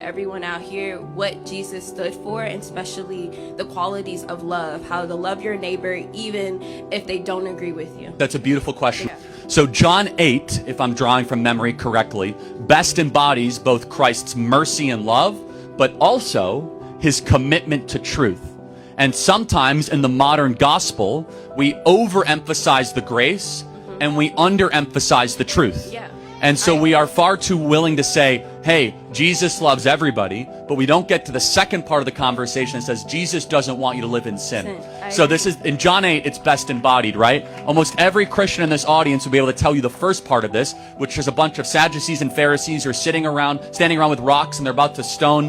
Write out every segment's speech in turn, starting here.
everyone out here what Jesus stood for, and especially the qualities of love, how to love your neighbor even if they don't agree with you. That's a beautiful question. Yeah. So John 8, if I'm drawing from memory correctly, best embodies both Christ's mercy and love, but also his commitment to truth. And sometimes in the modern gospel, we overemphasize the grace and we underemphasize the truth. Yeah. And so we are far too willing to say, hey, Jesus loves everybody, but we don't get to the second part of the conversation that says Jesus doesn't want you to live in sin. So this is, in John 8, it's best embodied, right? Almost every Christian in this audience will be able to tell you the first part of this, which is a bunch of Sadducees and Pharisees who are standing around with rocks, and they're about to stone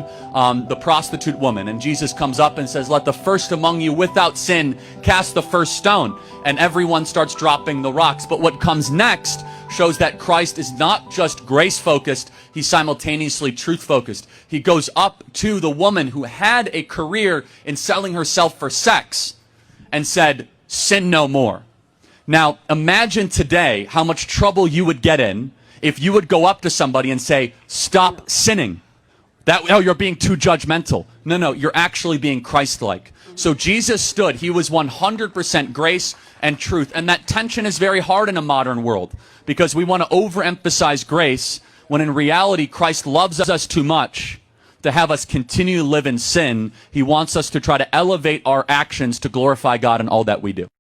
the prostitute woman. And Jesus comes up and says, let the first among you without sin cast the first stone. And everyone starts dropping the rocks. But what comes next shows that Christ is not just grace-focused, he's simultaneously truth-focused. He goes up to the woman who had a career in selling herself for sex and said, sin no more. Now, imagine today how much trouble you would get in if you would go up to somebody and say, stop sinning. Oh, you're being too judgmental. No, you're actually being Christ-like. So Jesus stood. He was 100% grace and truth. And that tension is very hard in a modern world because we want to overemphasize grace when in reality Christ loves us too much to have us continue to live in sin. He wants us to try to elevate our actions to glorify God in all that we do.